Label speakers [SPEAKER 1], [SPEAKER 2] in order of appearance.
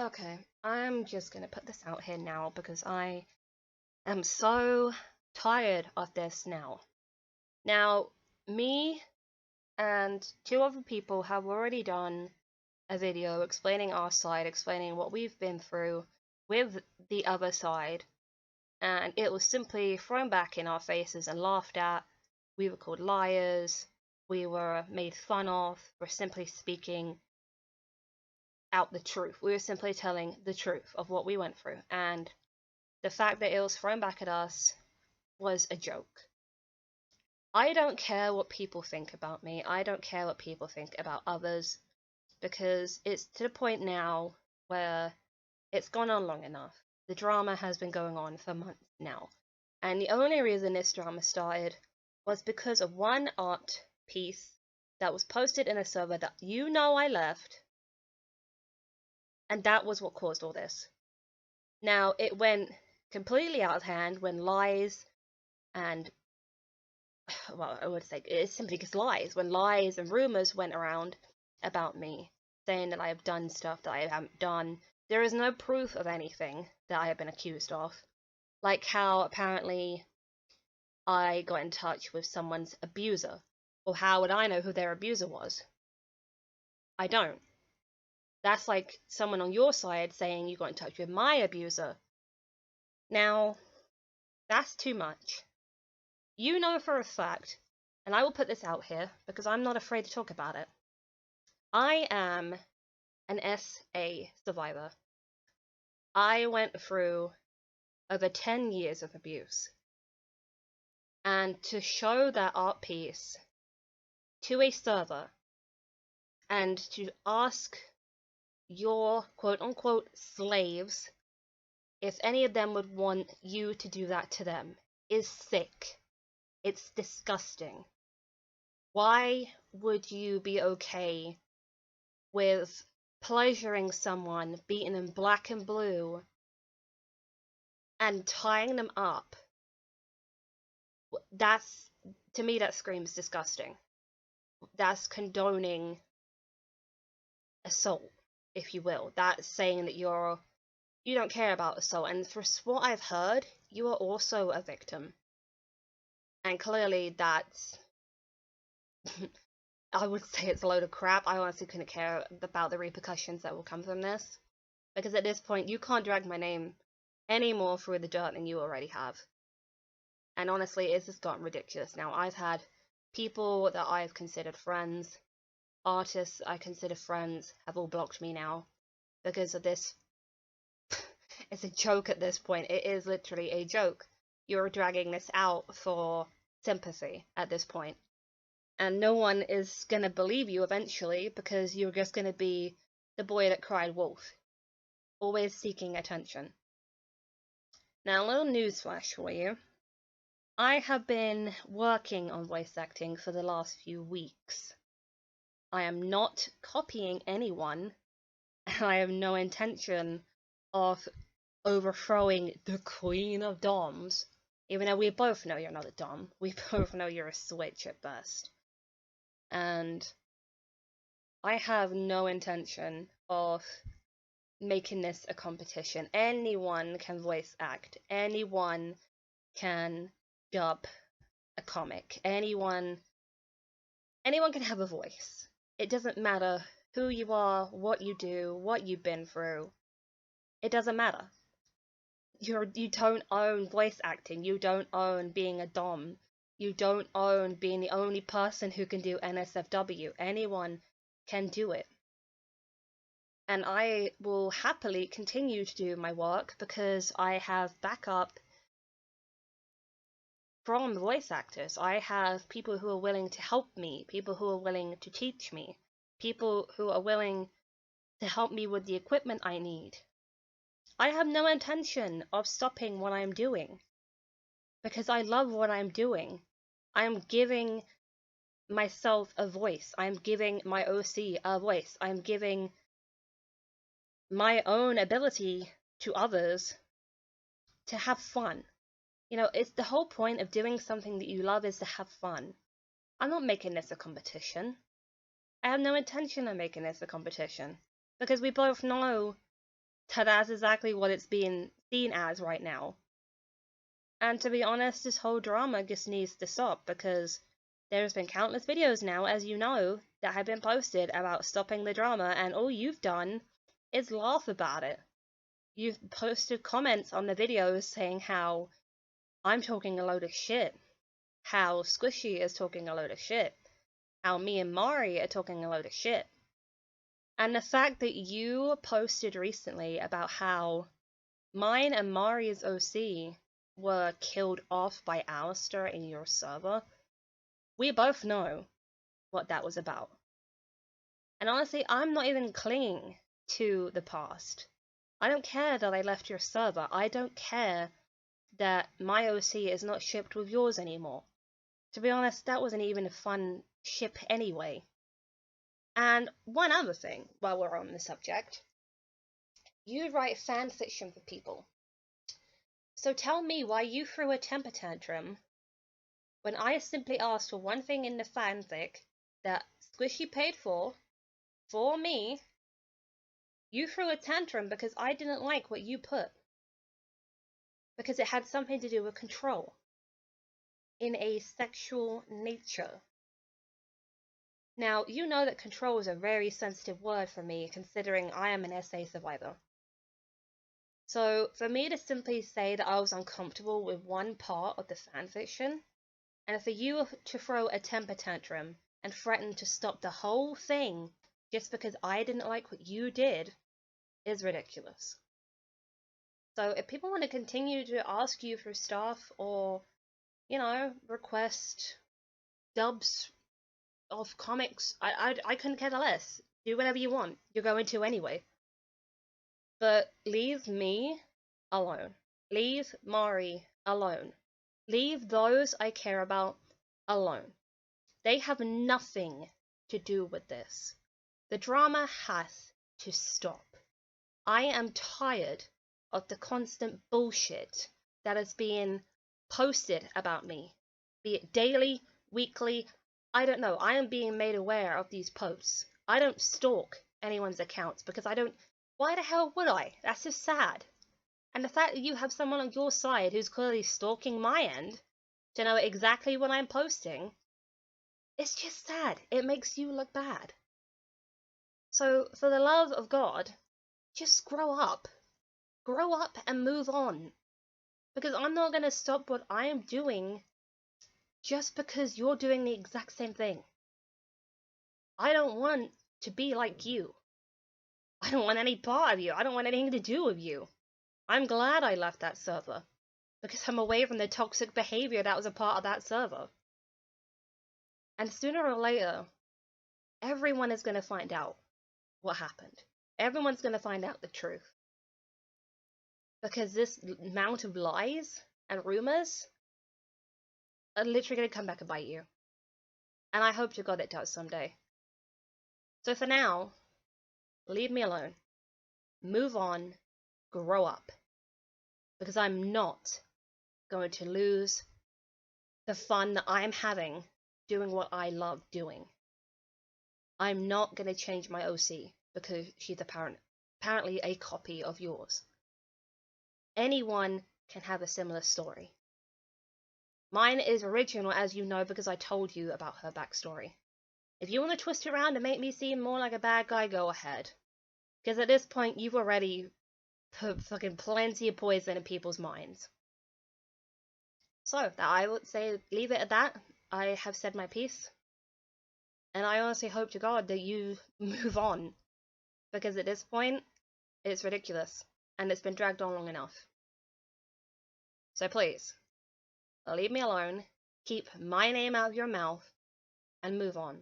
[SPEAKER 1] Okay, I'm just gonna put this out here now because I am so tired of this now. Now, me and two other people have already done a video explaining our side, explaining what we've been through with the other side, and it was simply thrown back in our faces and laughed at. We were called liars, we were made fun of for simply speaking out the truth. We were simply telling the truth of what we went through, and the fact that it was thrown back at us was a joke. I don't care what people think about me. I don't care what people think about others because it's to the point now where it's gone on long enough. The drama has been going on for months now. And the only reason this drama started was because of one art piece that was posted in a server that I left, and that was what caused all this. Now, it went completely out of hand when lies and well, I would say it's simply just lies. When lies and rumors went around about me, saying that I have done stuff that I haven't done, there is no proof of anything that I have been accused of. Like how apparently I got in touch with someone's abuser. Or how would I know who their abuser was? I don't. That's like someone on your side saying you got in touch with my abuser. Now, that's too much. You know for a fact, and I will put this out here because I'm not afraid to talk about it. I am an SA survivor. I went through over 10 years of abuse. And to show that art piece to a server and to ask your quote unquote slaves if any of them would want you to do that to them is sick. It's disgusting. Why would you be okay with pleasuring someone, beating them black and blue, and tying them up? That's, to me, that screams disgusting. That's condoning assault, if you will. That's saying that you don't care about assault. And for what I've heard, you are also a victim. And clearly that's I would say it's a load of crap. I honestly couldn't care about the repercussions that will come from this. Because at this point, you can't drag my name any more through the dirt than you already have. And honestly, it's just gotten ridiculous now. I've had people that I've considered friends, artists I consider friends, have all blocked me now because of this. It's a joke at this point. It is literally a joke. You're dragging this out for sympathy at this point. And no one is going to believe you eventually because you're just going to be the boy that cried wolf, always seeking attention. Now, a little newsflash for you. I have been working on voice acting for the last few weeks. I am not copying anyone, and I have no intention of overthrowing the Queen of Doms, even though we both know you're not a Dom. We both know you're a Switch at best. And I have no intention of making this a competition. Anyone can voice act. Anyone can dub a comic. Anyone can have a voice. It doesn't matter who you are, what you do, what you've been through. It doesn't matter. You don't own voice acting. You don't own being a dom. You don't own being the only person who can do NSFW. Anyone can do it. And I will happily continue to do my work because I have backup from voice actors. I have people who are willing to help me, people who are willing to teach me, people who are willing to help me with the equipment I need. I have no intention of stopping what I'm doing because I love what I'm doing. I'm giving myself a voice. I'm giving my OC a voice. I'm giving my own ability to others to have fun. You know, it's the whole point of doing something that you love is to have fun. I'm not making this a competition. I have no intention of making this a competition because we both know That's exactly what it's being seen as right now. And to be honest, this whole drama just needs to stop, because there's been countless videos now, as you know, that have been posted about stopping the drama, and all you've done is laugh about it. You've posted comments on the videos saying how I'm talking a load of shit, how Squishy is talking a load of shit, how me and Mari are talking a load of shit. And the fact that you posted recently about how mine and Mari's OC were killed off by Alistair in your server, we both know what that was about. And honestly, I'm not even clinging to the past. I don't care that I left your server. I don't care that my OC is not shipped with yours anymore. To be honest, that wasn't even a fun ship anyway. And one other thing, while we're on the subject, you write fan fiction for people. So tell me why you threw a temper tantrum when I simply asked for one thing in the fanfic that Squishy paid for me. You threw a tantrum because I didn't like what you put. Because it had something to do with control in a sexual nature. Now, you know that control is a very sensitive word for me, considering I am an SA survivor. So, for me to simply say that I was uncomfortable with one part of the fanfiction, and for you to throw a temper tantrum and threaten to stop the whole thing just because I didn't like what you did, is ridiculous. So, if people want to continue to ask you for stuff, or, you know, request dubs of comics, I couldn't care less. Do whatever you want. You're going to anyway. But leave me alone. Leave Mari alone. Leave those I care about alone. They have nothing to do with this. The drama has to stop. I am tired of the constant bullshit that is being posted about me. Be it daily, weekly, I don't know. I am being made aware of these posts. I don't stalk anyone's accounts because I don't. Why the hell would I? That's just sad. And the fact that you have someone on your side who's clearly stalking my end to know exactly what I'm posting, it's just sad. It makes you look bad. So, for the love of God, just grow up. Grow up and move on. Because I'm not going to stop what I am doing just because you're doing the exact same thing. I don't want to be like you. I don't want any part of you. I don't want anything to do with you. I'm glad I left that server, because I'm away from the toxic behavior that was a part of that server. And sooner or later, everyone is going to find out what happened. Everyone's going to find out the truth. Because this amount of lies and rumors are literally going to come back and bite you. And I hope to God it does someday. So for now, leave me alone. Move on. Grow up. Because I'm not going to lose the fun that I'm having doing what I love doing. I'm not going to change my OC because she's apparently a copy of yours. Anyone can have a similar story. Mine is original, as you know, because I told you about her backstory. If you want to twist it around and make me seem more like a bad guy, go ahead. Because at this point, you've already put fucking plenty of poison in people's minds. So, I would say leave it at that. I have said my piece. And I honestly hope to God that you move on. Because at this point, it's ridiculous. And it's been dragged on long enough. So please, leave me alone, keep my name out of your mouth, and move on.